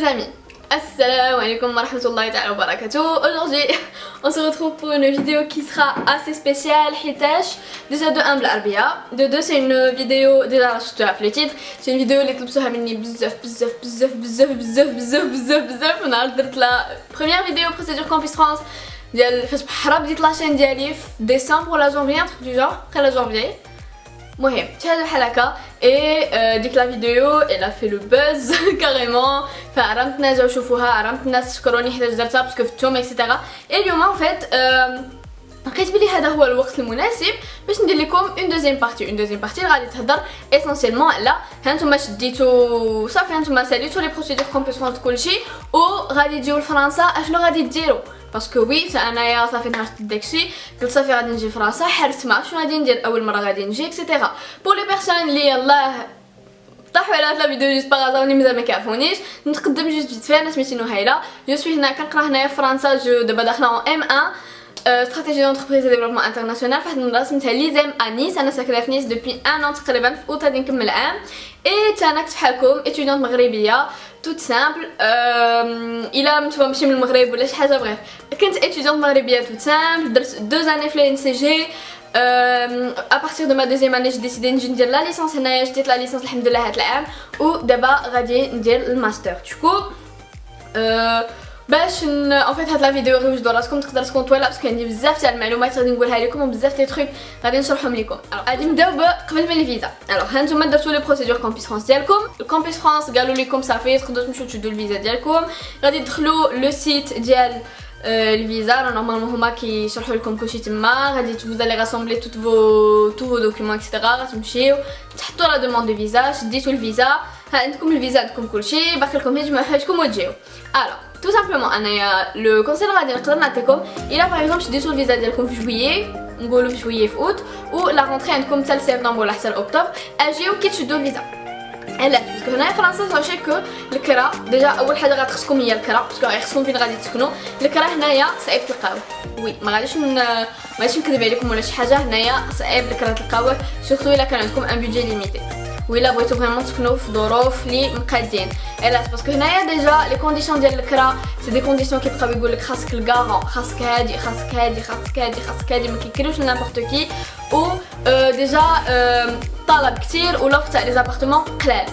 les amis, assalamu alaikum wa rahmatullahi wa barakatuh. Aujourd'hui on se retrouve pour une vidéo qui sera assez spéciale. Déjà de 1 بالعربية, de 2 c'est une vidéo, déjà je te rappelle le titre, c'est une vidéo اللي طلبتوها مني بزاف من نهار درت لا première vidéo procédure campus France ديال فاش بحرا بديت لاشين ديالي في ديسمبر ولا جونفي, un truc du genre, après la janvier. المهم شي حاجه بحال هكا اي ديك لا فيديو elle a fait le buzz carrément, فعرفت الناس جاو يشوفوها, عرفت الناس شكروني حيت درتها باسكو فتهم اكسيتيرا. اي اليوم ان فيت لقيت بلي هذا هو الوقت المناسب باش ندير لكم اون دوزيام بارتي غادي تهضر اسونسيلمون على هانتوما شديتو صافي, هانتوما ساليتو لي بروسيدور كومبليس فونت كلشي و غادي تجيو لفرنسا اشنو غادي ديروا. باسكو وي انايا صافي نهار داكشي قلت صافي غادي نجي لفرنسا, حرت ما شنو غادي ندير اول مره غادي نجي اكسيتيرا. بور لي بيرسون اللي يلاه طاحوا على هاد لا فيديو جوست باغازار اللي مازال ما كيعرفونيش, نتقدم جوست فيت في. انا سميتي نهيله, جو سوي هنا كنقرا هنايا في فرنسا, جو دابا داخله اون ام 1 استراتيجي دونتربريز ديفلوبمون انترناسيونال فواحد المدرسه سميتها ليزيم انيس. انا ساكنه في نيس دوبي ان ان تقريبا, في اوت غادي نكمل عام. اي انا كنت بحالكم اتيديونت مغربيه توت سامبل, الا نتوما ماشي من المغرب ولا شي حاجه, بغيف كنت اتيديونت مغربيه توت سامبل. درت 2 اني في لي ان سي جي. à partir de ma deuxième année j'ai décidé ندير لا ليسانس هنايا, جديت لا ليسانس الحمد لله هاد العام, ودابا غادي ندير الماستر. دوكو باش ان فيت هاد لا فيديو غير واش راسكم تقدر تكون طويله باسكو عندي بزاف تاع المعلومات غادي نقولها لكم وبزاف تاع تروك غادي نشرحهم لكم. غادي نبداو قبل من الفيزا. ها نتوما درتو لي بروسيدور كامبيس فرانس ديالكم. الكامبيس فرانس قالوا لكم صافي تقدروا تمشيو تشدوا الفيزا ديالكم, غادي تدخلوا لو سيت ديال الفيزا. نورمالمون هما كيشرحوا لكم كلشي تما, غادي تبوزا راسومبلي توت فو دوكيومون اكسيتيرا, غتمشيو تحطوا لا دوموند دو فيزا, شديتو الفيزا, ها عندكم الفيزا, عندكم كلشي, باقي لكم غير تجمعوا حاجتكم وتجيو. tout simplement انايا لو كونسيل غادي نقدر نعطيكم الا باغ اكزومبل شديتو الفيزا ديالكم في جويي, نقولوا في جويي في اوت, ولا رونطري عندكم حتى لسبتمبر ولا حتى لاكتوبر, اجيو كي تشدوا الفيزا. علاش؟ باسكو هنايا فرنسا ساشي كو الكرا ديجا اول حاجه غتخصكم هي الكرا, باسكو غيخصكم فين غادي تسكنوا. الكرا هنايا صعيب تلقاوه, وي ما غاديش نكذب عليكم ولا شي حاجه, هنايا صعيب الكرا تلقاوه سورتو الا كان عندكم ان بودجي ليميتي, وإلا بغيتو فريمون تسكنوا في ظروف لي مقادين. علاش؟ باسكو هنايا ديجا لي كونديسيون ديال الكرا سي دي كونديسيون كيبقاو يقولك خاصك الكارون, خاصك هادي, خاصك هادي, خاصك هادي, خاصك هادي, ما كيكريوش نيمبورط كي. و ديجا طلب كتير ولوف تاع لي زابارتمون قلال.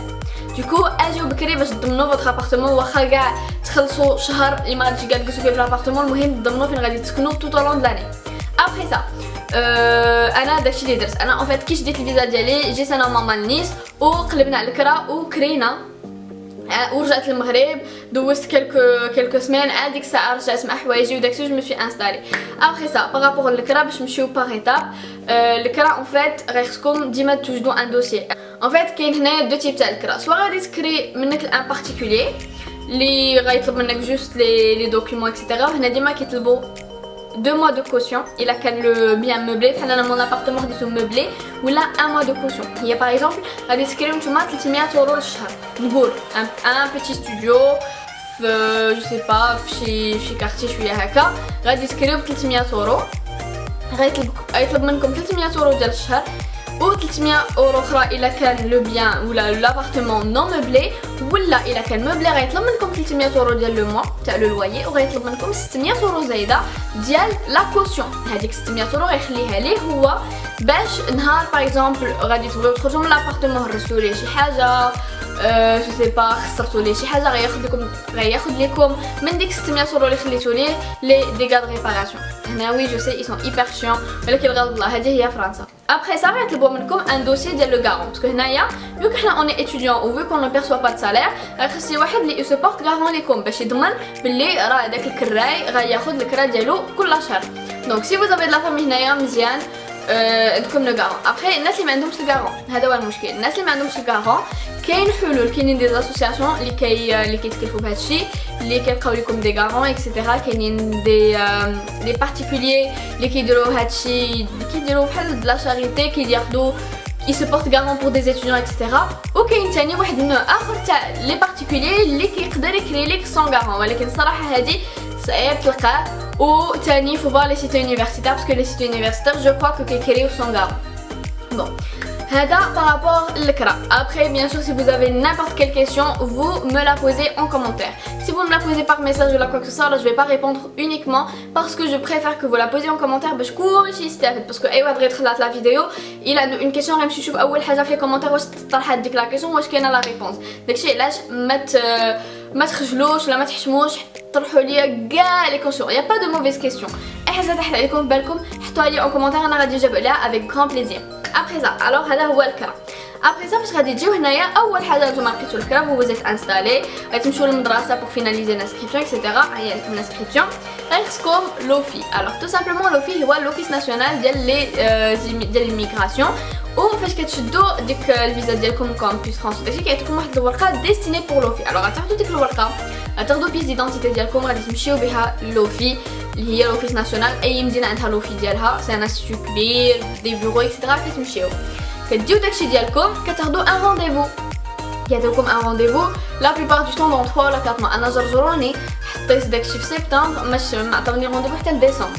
دوكو اجيو بكري باش تضمنوا فوتر ابارتمون, واخا كاع تخلصوا شهر اللي ما غاديش كاع تجلسوا فيه في الابارتمون, المهم تضمنوا فين غادي تسكنوا توت او لون داني. ابري سا انا داكشي اللي درت. انا اون فيت كي شديت الفيزا ديالي جيت انا وماما لنيس وقلبنا على الكرا وكرينا, ورجعت للمغرب, دوزت كيلكو سمان, عاد ديك الساعه رجعت مع حوايجي وداكشي جو مي سوي انستالي. ابري سا بارابور للكرا باش نمشيو باغ ايتاب. الكرا اون فيت غيخصكم ديما توجدوا ان دوسي. اون فيت كاين هنايا دو تيب تاع الكرا, سوا غادي تكري منك الان بارتيكولي اللي غيطلب منك جوست لي دوكيومون اكسيتيرا. هنا ديما كيطلبوا 2 mois de caution الا كان لو بيان مeublé. بحال انا مون ابارتمون خديتو مeublé ولا 1 mois de caution. هي باغ اكزومبل غادي تكريو نتوما 300 اورو للشهر, نقول ان بيتي ستوديو في جو سي با في شي كارتي شويه هكا, غادي تكريو ب 300 اورو. غيطلب منكم 300 اورو ديال الشهر و 300 اورو اخرى الا كان لو بيان ولا لابارتمون نون مeublé, ولا الا كان مeublé غيطلب منكم 300 اورو ديال لو موا تاع لو لويي, وغيطلب منكم 600 اورو زايده ديال لا كوسيون. هذيك 600 اورو غيخليها ليه هو باش نهار باغ اكزومبل غادي تبغيو تخرجوا من لابارتمون, هرستوا ليه شي حاجه, جو سي با خسرتوا ليه شي حاجه, غياخذ لكم من ديك 600 اورو اللي خليتو ليه لي ديغا دو ريباراسيون. هنا وي جو سي اي سون ايبر شيون, ولكن الغالب الله هذه هي فرنسا. ابري سا غيطلبوا منكم ان دوسي ديال لو غارون, باسكو هنايا فيو حنا اوني اتيديون و فيو كون نو بيرسوا با دو سالير, غيخص شي واحد اللي يسبورت غارون ليكم باش يضمن باللي راه داك الكراي غياخذ الكرا ديالو كل شهر. دونك سي فوز افي دو لا فامي هنايا مزيان عندكم لو غارون. ابري الناس اللي ما عندهمش الغارون, هذا هو المشكل. الناس اللي ما عندهمش الغارون كاين حلول, كاينين دي زاسوسياسيون اللي كيتكلفوا بهذا الشيء, اللي كيلقاو لكم دي غارون اكسيتيرا. كاينين دي بارتيكوليي اللي كيديروا هذا الشيء, كيديروا بحال لا شاريتي, كياخذوا يسبورت غارون بور دي ستوديون اكسيتيرا. وكاين ثاني واحد النوع اخر تاع لي بارتيكوليي اللي كيقدر يكري لك سون غارون, ولكن الصراحه هذه صعيب تلقاه. و ثاني فو فوار لي سيت يونيفرسيتير, باسكو لي سيت يونيفرسيتير جو كوا كو كيكريو سون غارون. بون هذا par rapport للكرا. Après bien sûr si vous avez n'importe quelle question vous me la posez en commentaire. Si vous me la posez par message ou quoi que ce soit là je vais pas répondre uniquement parce que je préfère que vous la posiez en commentaire باش كلشي يستافد parce que اي واحد غير تخلط la vidéo il a une question غيمشي يشوف اول حاجه في الكومنتير واش طرحت ديك لا كيسيون واش كاينه لا ريبونس. داكشي علاش ما تخجلوش ولا ما تحشموش طرحوا لي كاع لي كوسيون يا با دو موفيز كيسيون. اي حاجه تحت عليكم في بالكم حطوها لي en commentaire انا غادي نجاوب عليها avec grand plaisir. Après ça alors هذا هو الكرا. Après ça فاش غادي تجيو هنايا اول حاجه نتوما لقيتو الكرا vous vous êtes installé غتمشيو للمدرسه pour finaliser l'inscription etc. هي لكم l'inscription غيخصكم لوفي. alors tout simplement لوفي هو l'office national ديال l'immigration وفاش كتشدو ديك الفيزا ديالكم كامبوس فرنسا داكشي كيعطيكم واحد الورقه ديستيني بور لوفي. alors غتاخدو ديك الورقه غتاخدو بيس ديدونتيتي ديالكم غادي تمشيو بها لوفي اللي هي لوفيس ناسيونال. اي مدينه عندها لوفي ديالها سي ان انستيتو كبير دي بيرو اكسترا كتمشيو كديو داكشي ديالكم كتاخدو ان رونديفو كيعطيوكم ان رونديفو لا بليبار دو طون دون 3 ولا 4 موا. انا جرجروني حطيت داكشي في سبتمبر ما عطاوني رونديفو حتى لديسمبر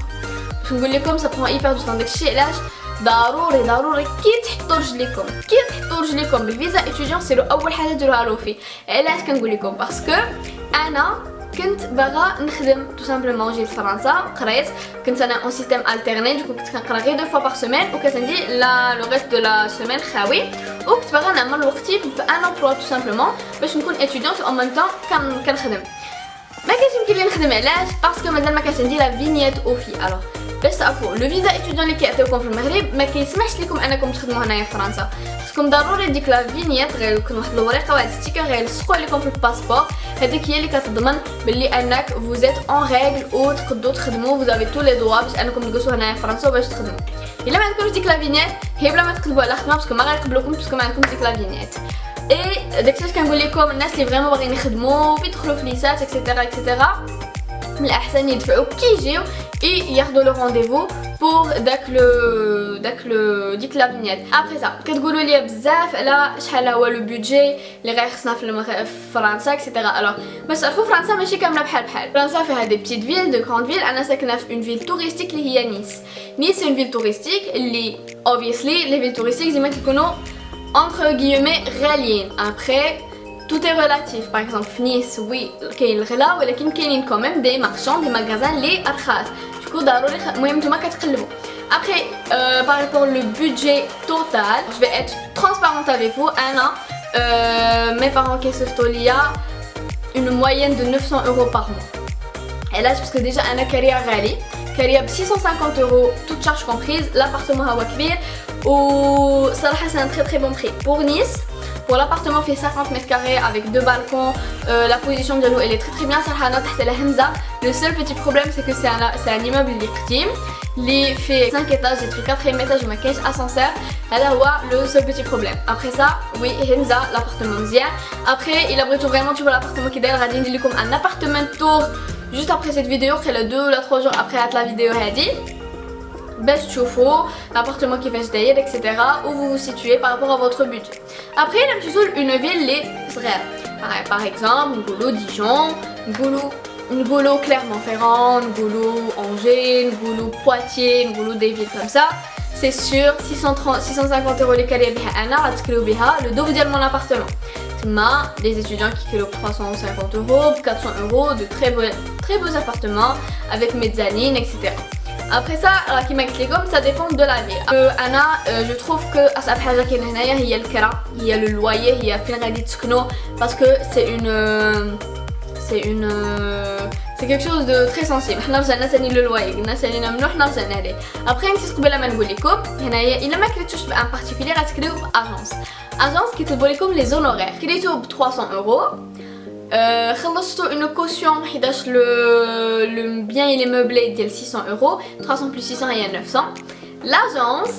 باش نقول لكم سا برون ايبر دو طون. داكشي علاش ضروري كي تحطوا رجليكم بالفيزا اتيديون سيرو اول حاجه ديروها لوفي. علاش كنقول لكم باسكو انا كنت باغا نخدم تو سامبلومون جيت لفرنسا قريت كنت انا اون سيستيم التيرني دوكو كنت كنقرا غير 2 فوا بار سيمين وكانت عندي لو ريست دو لا سيمين خاوي وكنت باغا نعمل وقتي بان امبلوا تو سامبلومون باش نكون اتيديونت اون ميم طون كنخدم. ما كانش يمكن لي نخدم علاش باسكو مازال ما كانش عندي لا فينيت اوفي. الوغ باش تعرفوا لو فيزا اتيديون اللي كيعطيوكم في المغرب ما كيسمحش لكم انكم تخدموا هنايا في فرنسا خصكم ضروري ديك لا فينيت غير يكون واحد الورقه واحد ستيكر غيلصقوا لكم في الباسبور. هذيك هي اللي كتضمن باللي انك فوزيت اون ريغل او تقدروا تخدموا فوزافي تو لي دوا باش انكم تجلسوا هنايا في فرنسا باش تخدموا. الا ما عندكمش ديك لا فينيت هي بلا ما تقلبوا على خدمه باسكو ما غيقبلوكم باسكو ما عندكمش ديك لا فينيت. اي داكشي علاش كنقول لكم الناس اللي فريمون باغيين يخدموا ويدخلوا في ليسات اكسيتيرا من الاحسن يدفعوا كي يجيو ياخذوا لو رونديفو بور ديك لا فينيت. ابري سا كتقولوا لي بزاف على شحال هو لو بودجي اللي غيخصنا في فرنسا اكسيتيرا. الوغ باش تعرفوا فرنسا ماشي كامله بحال فرنسا فيها دي بتيت فيل دو غراند فيل. انا ساكنه في اون فيل توريستيك اللي هي نيس اون فيل توريستيك اللي اوبفيسلي لي فيل توريستيك ديما كيكونوا entre guillemets غاليين. ابري tout est relatif. par exemple في نيس وي كاين الغلا ولكن كاينين كوميم دي مارشون دي ماغازان لي ارخاص دوكو ضروري المهم نتوما كتقلبوا. après par rapport le budget total je vais être transparente avec vous. انا mes parents كيصيفطوا ليا une moyenne de 900 euros par mois. علاش باسكو ديجا انا كاريه غالي كاريه ب 650 euros toute charge comprise. l'appartement هو كبير وصراحه c'est un très très bon prix pour Nice. Pour l'appartement fait 50 mètres carrés avec 2 balcons, la position de l'eau elle est très bien. Le seul petit problème c'est que c'est un immeuble légitime. Il fait 5 étages, j'ai fait 4e étage, ma caisse ascenseur. Alors le seul petit problème. Après ça, oui, Hamza, l'appartement mzien. Après il abrite vraiment tu vois l'appartement qui est derrière. Radine dit comme un appartement tour juste après cette vidéo, après le 2 ou la 3 jours après la vidéo Hadi. باش تشوفوا l'appartement كيفاش داير etc. où vous vous situez par rapport à votre budget. Après il نمشيو une ville اللي صغيره par exemple نقولوا ديجون نقولوا Clermont-Ferrand نقولوا Angers نقولوا Poitiers نقولوا des villes comme ça. c'est sûr 650 euros اللي كاريه بها انا غتكريو بها لو دوبل ديال مون appartement. تما les étudiants qui كيلو 350 euros 400 euros de très beaux appartements avec mezzanine etc. Après ça, كيما قلت لكم ça dépend de la ville. انا je trouve que اصعب حاجه كاينه هنايا هي الكرا هي لو لوايي هي فين غادي تسكنوا باسكو c'est quelque chose de très sensible. حنا رجعنا ثاني لو لوايي قلنا سالينا منو حنا رجعنا ليه. ابري نسيت قبل ما نقول لكم هنايا الا ما كريتوش بان بارتيكولير غتكريو باجونس كيطلبوا لكم لي زونورير كريتو ب 300 euros. خلصتوا une caution حيتاش le bien il est meublé ديال 600 euros 300 plus 600 هي 900. l'agence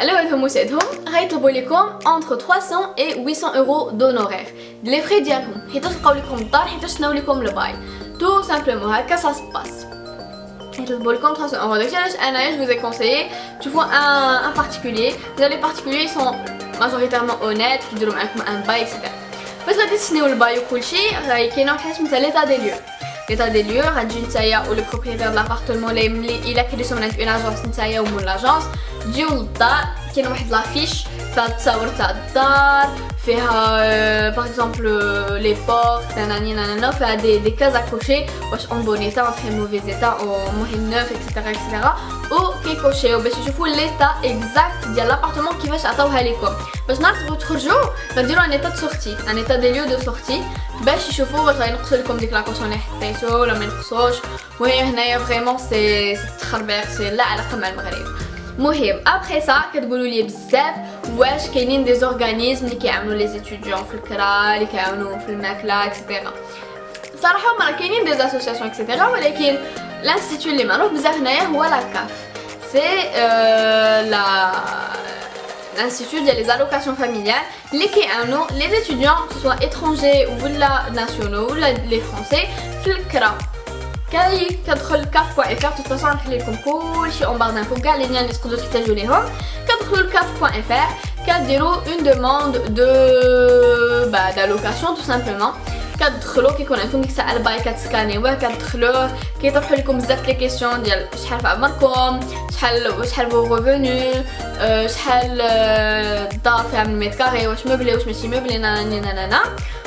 على ولهم سعدهم غيطلبوا لكم entre 300 et 800 euros d'honoraires لي فري ديالهم حيتاش لقاو لكم الدار حيتاش ناو لكم الباي tout simplement هكا ça se passe. يطلبوا لكم 300 euros. داكشي علاش انايا je vous ai conseillé تشوفوا un particulier. les particuliers sont majoritairement honnêtes كيديروا معاكم un bail etc. باش غادي تسنيو الباي وكلشي كاينه واحد الحاجه سميتها ليتا دي ليو غتجي نتايا و لو بروبريتير د لابارتمون اللي الا كيديسو من عند اون اجونس نتايا ومول لاجونس تجيو للدار كاين واحد لافيش فيها تصاور تاع الدار فيها باغ اكزومبل لي بورت ناناني نانانا فيها دي كاز اكوشي واش اون بون ايتا اون تري موفيز ايتا او مهم نوف اكسيتيرا اكسيتيرا و كيكوشيو باش يشوفوا ليتا اكزاكت ديال لابارتمون كيفاش عطاوها لكم باش نهار تبغيو تخرجوا غنديروا ان ايتا دو سورتي ان ايتا دي ليو دو سورتي باش يشوفوا واش غينقصوا لكم ديك لاكوشن اللي حطيتو ولا ما ينقصوش. المهم هنايا فريمون سي تخربيق سي لا علاقه مع المغرب. مهم ابخي سا كتقولوا لي بزاف واش كاينين دي زورغانيزم اللي كيعاونوا لي زيتيديون في الكرا اللي كيعاونوا في الماكله اكسيتيرا. صراحه هما كاينين دي اسوسياسيون اكسيتيرا ولكن الانستيتو اللي معروف بزاف هنايا هو لا كاف سي لا l'institut ديال les allocations familiales اللي كيعاونوا les étudiants que ce soit étrangers ولا nationaux ولا les français في الكرا. كتدخل كاف.fr de toute façon نخلي لكم كلشي اون بار دانفو كاع لي ليان اللي تقدروا تحتاجوا ليهم. كتدخلوا لكاف.fr كديروا اون دوموند دو d'allocation tout simplement. كتدخلوا كيكون عندكم ديك الساعه الباي كتسكانيوه كتدخلوا كيطرحوا لكم بزاف لي كيسيون ديال شحال في عمركم شحال فو ريفوني شحال الدار فيها من متر كاري واش مبلي واش ماشي مبلي نانانا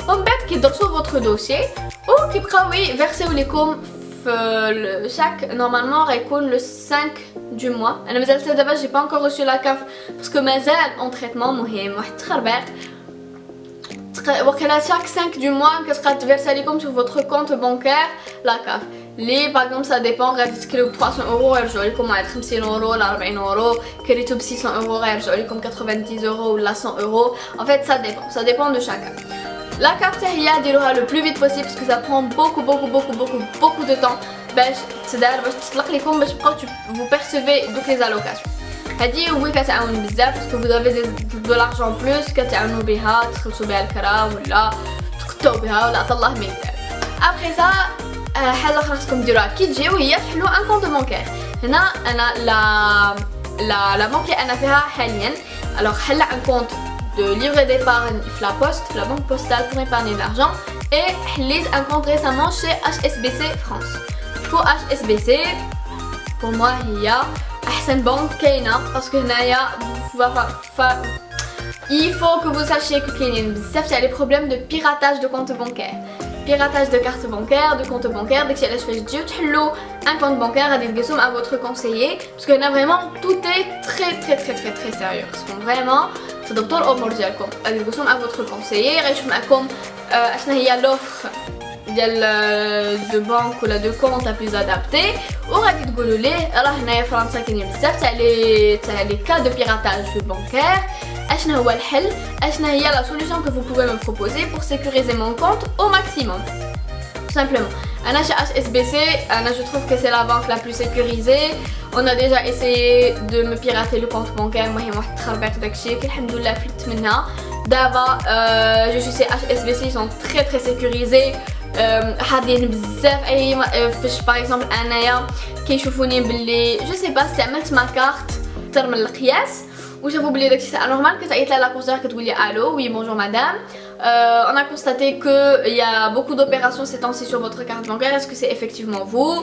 ومن بعد كيدرسوا فوتر دوسي وكيبقاو يفيرسيو لكم في شاك نورمالمون غيكون لو 5 دو موا. انا مازال حتى دابا جي با انكور ريسيو لا كاف باسكو مازال اون تريتمون. مهم واحد التخربيق وقيلا chaque 5 du mois كتبقى تفيرسا لكم sur votre compte bancaire la CAF لي باغ اكزومبل سا ديبون غادي تكريو ب 300 اورو غيرجعوا لكم واحد 50 اورو ولا 40 اورو كريتو ب 600 اورو غيرجعوا لكم 90 اورو ولا 100 اورو. en fait ça dépend de chacun. La CAF حتى هي ديروها le plus vite possible parce que ça prend beaucoup de temps باش تدار باش تطلق لكم باش تبقاو vous percevez دوك les allocations. هادي وي كتعاون بزاف باسكو vous avez de l'argent plus كتعاونوا بها تخلصوا بها الكرا ولا تقطعوا بها ولا عطا الله ما يدار. ابخي سا حاجه اخرى خصكم ديروها كي تجيو هي تحلوا ان كونط بانكير. هنا انا لا بنك اللي انا فيها حاليا الوغ حل ان كونط de livret d'épargne في la poste في la banque postale pour épargner de l'argent et حليت un compte récemment chez HSBC France. pour HSBC pour moi هي احسن بنك كاينه باسكو هنايا il faut que vous sachiez que كاينين بزاف تاع لي بروبليم دو بيراتاج دو كونط بانكير piratage de carte bancaire, de compte bancaire. Dès que tu fais du tchelo, un compte bancaire à des à votre conseiller, parce que là vraiment tout est très sérieux. Parce que vraiment, c'est docteur au mordialcom. À des à votre conseiller, réchauffez comme il y a l'offre de banque ou de compte la plus adaptée. Ou radit gololé, alors il y a France qui est bizarre, les cas de piratage bancaire. Ashna هو الحل ashna هي la solution que vous pouvez me proposer pour sécuriser mon compte au maximum. Tout simplement. Ana chez HSBC, je trouve que c'est la banque la plus sécurisée. On a déjà essayé de me pirater le compte bancaire. Moi j'ai واحد تخربيق داكشي alhamdoulilah فلت منها. D'abord je suis chez HSBC, ils sont très sécurisés. حاضين بزاف اي فاش باغ اكزومبل انايا كيشوفوني باللي جو سي با استعملت ما كارت اكثر من القياس وشافوا بلي داكشي ساعه نورمال كتعيط لها لا كونسير كتقول لي الو وي بونجور مدام on a constaté que il y a beaucoup d'opérations ces temps-ci sur votre carte bancaire, est-ce que c'est effectivement vous?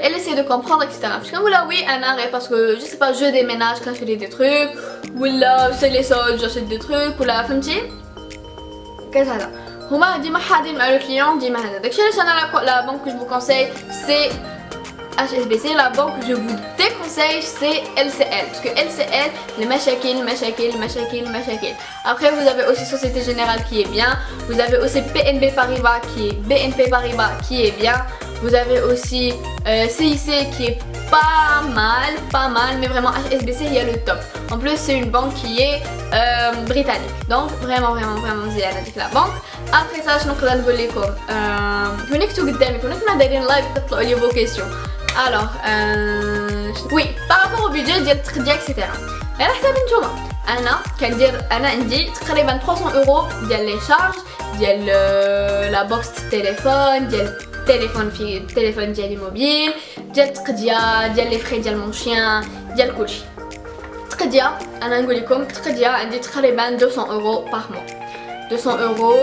Elle essaie de comprendre etc. Parce que là oui un arrêt parce que je sais pas je déménage quand je fais des trucs ou là c'est les soldes j'achète des trucs ou là فهمتي كذا هذا هما ديما حاضرين مع لو كليون ديما هذا داكشي علاش انا لا بنك que je vous conseille c'est HSBC. La banque que je vous déconseille c'est LCL parce que LCL les machakil. Après vous avez aussi Société Générale qui est bien, vous avez aussi BNP Paribas qui est bien, vous avez aussi CIC qui est pas mal mais vraiment HSBC il y a le top. En plus c'est une banque qui est britannique donc vraiment مزيانه ديك la banque. Après ça شنو نقدر نقول لكم هناك قدامي كنا دايرين لايف تطلعوا لي vos questions. Alors oui par rapport au budget ديال التقديه اكسيتيرا على حسب نتوما انا كندير انا عندي تقريبا 300 اورو ديال لي شارج ديال لا بوكس التليفون ديال التليفون ديالي موبيل ديال التقديه ديال لي فري ديال مون شيان ديال كلشي. التقديه انا نقول لكم التقديه عندي تقريبا 200 اورو باغ مو 200 اورو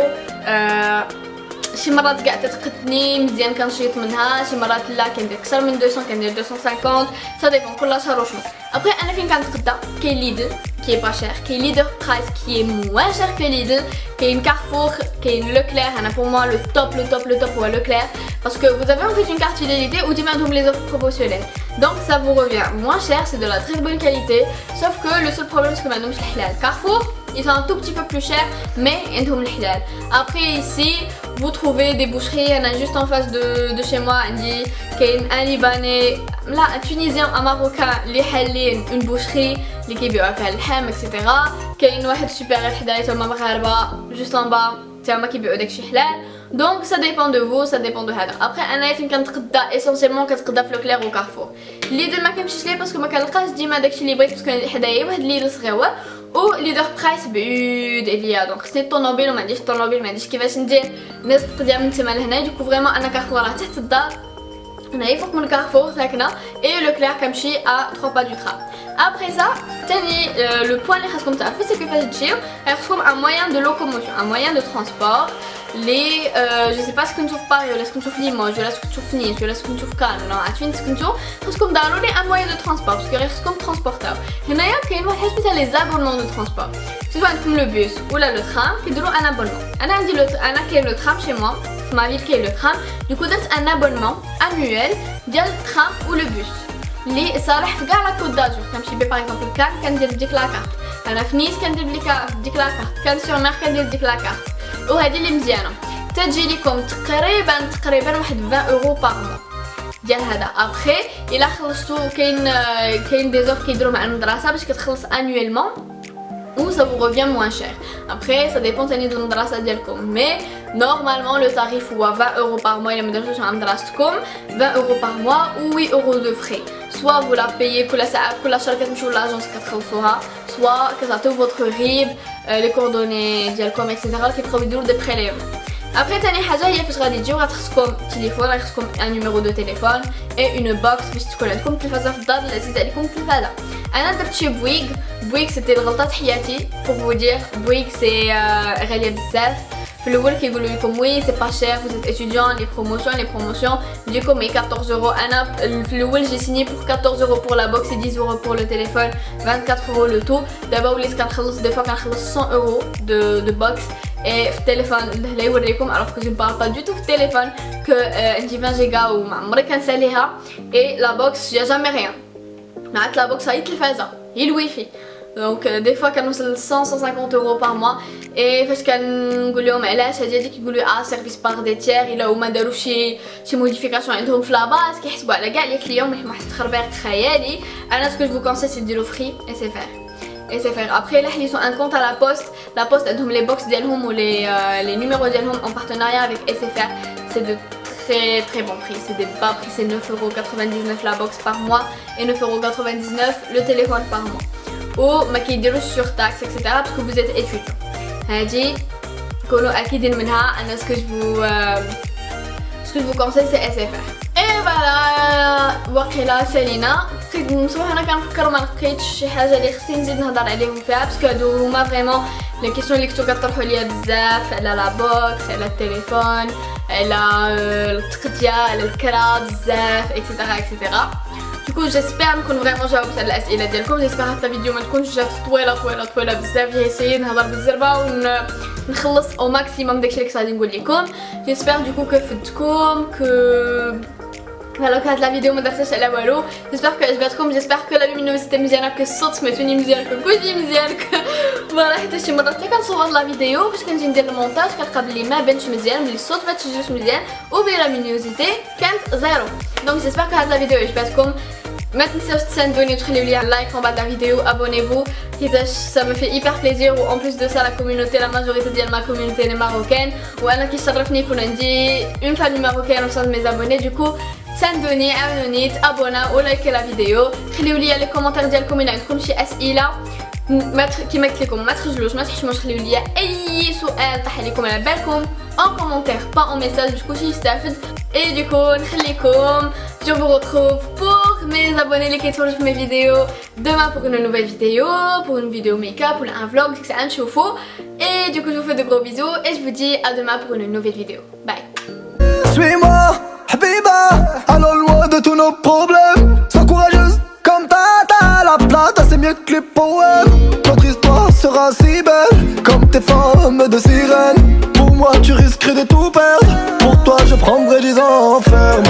شي مرات كاع تتقتني مزيان كنشيط منها، شي مرات لا كندير اكثر من 200 كندير 250 سا ديبون كل شهر وشنو. ابري انا فين كنتقدى كاين ليدل كي با شير، كاين ليدر برايس كي موان شير كو ليدل، كاين كارفور، كاين لوكلير. انا بور موا لو توب هو لوكلير parce que vous avez en fait une carte fidélité où ديما عندهم les offres promotionnelles, donc ça vous revient moins cher, c'est de la très bonne qualité, sauf que le seul problème c'est que maintenant c'est halal. Carrefour ils sont un tout petit peu plus chers mais عندهم الحلال. Après ici vous trouvez des boucheries, il y en a juste en face de chez moi عندي كاين un libanais لا un tunisien un marocain اللي حالين une boucherie اللي كيبيعوا فيها اللحم etc. كاين واحد سوبر حدايا تما مغاربه juste en bas تما كيبيعوا داكشي حلال. Donc ça dépend de vous, ça dépend de هذا. Après انا فين كنتقدى essentiellement كنتقدى في لوكلير وكارفور. ليدل ما كنمشيش ليه باسكو ما كنلقاش ديما داكشي اللي بغيت باسكو كاين حدايا واحد ليدل صغيور و ليدر برايس بعيد عليا، دونك خصني الطوموبيل وما عنديش الطوموبيل ما عنديش كيفاش ندير الناس تقدر من تما لهنا. دوكو فريمون انا كارفور راه تحت الدار، انايا فوق من كارفور ساكنه اي لوكلير كنمشي ا 3 با دو ترام. Après ça, le point اللي خاصكم تعرفوا c'est que فاش تجيو خاصكم un moyen de locomotion, un moyen de transport. لي جو سي با سكون تشوف باري ولا سكون تشوف ليموج ولا سكون تشوف نيس ولا سكون تشوف كان ولا عارفين سكنتو خاصكم ضروري ان موين دو ترونسبور باسكو غير خاصكم ترونسبورتاو. هنايا كاين واحد سميتها لي زابونمون دو ترونسبور، سواء عندكم لو بوس ولا لو ترام كيديروا ان ابونمون. انا عندي انا كاين لو ترام شي موا في ما فيل كاين لو ترام، دوكو درت ان ابونمون انويل ديال الترام و لو بوس اللي صالح في كاع لا كود دازور. كنمشي بي باغ اكزومبل كان كندير ديك لاكارت، انا في نيس كندير ديك لاكارت، كان سور مير كندير ديك لاكارت، وهذه اللي مزيانه تجي لكم تقريبا واحد 20 اورو بار مو ديال هذا. ابخي الا خلصتو كاين دي زوف كيديروا مع المدرسه باش كتخلص انويلمون ou ça vous revient moins cher. Après ça dépend تاني de المدرسه ديالكم، mais normalement le tarif هو 20 euros par mois. الا ما درتوش مع مدرستكم 20 euros par mois ou 8 euros de frais. soit vous la payez كل ساعه كل شهر كتمشيو لاجونس كتخلصوها، soit كتعطيو votre RIB les coordonnées ديالكم etc اللي كيبقاو يديروا دي prélèvements. Après تاني حاجه هي فاش غادي تجيو غتخصكم تليفون، غتخصكم ان نيميرو دو تليفون اي اون بوكس باش تكون عندكم التلفازه في الدار العزيز عليكم التلفازه. انا درت شي بويك سيتي الغلطه حياتي بور فو دير. بويك سي غاليه بزاف. في الاول كيقولوا لكم وي سي با شير vous êtes étudiant les promotions ديكم مي 14 اورو. انا في الاول جي سيني بور 14 اورو بور لا بوكس et 10 اورو بور لو تليفون 24 اورو لو تو. دابا وليت كنخلص دي فوا كنخلص 100 اورو دو بوكس et في التليفون لا يوريكم alors que je ne parle pas du tout في التليفون que عندي 20 جيجا وما عمري كنساليها et la box j'ai jamais rien. معات لا بوكس هي التلفازه هي الويفي، دونك دي فوا كنوصل 150 اورو بار موا. اي فاش كنقول لهم علاش هادي كيقولوا سيرفيس باغ دي تيير الا هما داروا شي موديفيكاسيون عندهم في لاباز كيحسبوا على كاع لي كليون واحد التخربيق خيالي. انا سكو جو كونساي سي ديرو فري اي سي فير et c'est faire. Après là ils ont un compte à la poste عندهم les box ديالهم و les numéros ديالهم en partenariat avec SFR. c'est de très bon prix, c'est des bas prix, c'est 9,99€ la box par mois et 9,99€ le téléphone par mois. Ou ما كيديروش sur taxe etc parce que vous êtes étudiant. هادي كونوا اكيدين منها. انا ce que je vous conseille c'est SFR. اي فوالا واقيلا سالينا نصبح انا كنفكر ما لقيتش شي حاجه اللي خصني نزيد نهضر عليهم فيها باسكو هادو هما فريمون لي كيسيون اللي كنتو كطرحوا ليا بزاف على لا بوكس على التليفون على التقديه على الكرا بزاف اكسيتيرا اكسيتيرا. دوكو جيسبر نكون فريمون جاوبت على الاسئله ديالكم. جيسبر هاد الفيديو ما تكونش جات طويله بزاف. جي اسيي نهضر بالزربه ونخلص او ماكسيموم داكشي اللي كنت غادي نقول لكم. جيسبر دوكو فدتكم فوالا كانت لا فيديو ما درتهاش على والو. جيسبر كو عجبتكم، جيسبر كو لا لومينوزيتي مزيانه، كو الصوت سمعتوني مزيان، كو كلشي مزيان. فوالا حيت شي مرات ملي كنصور لا فيديو فاش كنجي ندير المونتاج كنلقى بلي ما بانش مزيان، بلي الصوت ما تسجلش مزيان، وبلي لا لومينوزيتي كانت زيرو. دونك جيسبر كو هاد لا فيديو عجبتكم. ما تنساوش تساندوني وتخليو لي un like en bas de la vidéo, abonnez-vous حيتاش ça me fait hyper plaisir. و en plus de ça la communauté, la majorité ديال ma communauté est marocaine وانا كيشرفني يكون عندي une famille marocaine au sein de mes abonnés. du coup ساندوني عاونوني تابونا ولايكي لا فيديو. خليو لي لي كومونتير ديالكم الا عندكم شي اسئله كيما قلت لكم ما تخجلوش ما تحشموش، خليو لي اي سؤال طاح عليكم على بالكم en commentaire pas en message باش كلشي يستافد. et du coup نخليكم je vous retrouve pour mes abonnés les qui tournent mes vidéos demain pour une nouvelle vidéo, pour une vidéo make-up ou un vlog, c'est un chauffe. Et du coup je vous fais de gros bisous et je vous dis à demain pour une nouvelle vidéo. Bye. Suis-moi, Habiba, allons loin de tous nos problèmes. Sois courageuse comme Tata, la plata c'est mieux que les poèmes. Notre histoire sera si belle, comme tes formes de sirène. Pour moi tu risquerais de tout perdre, pour toi je prendrai 10 ans ferme.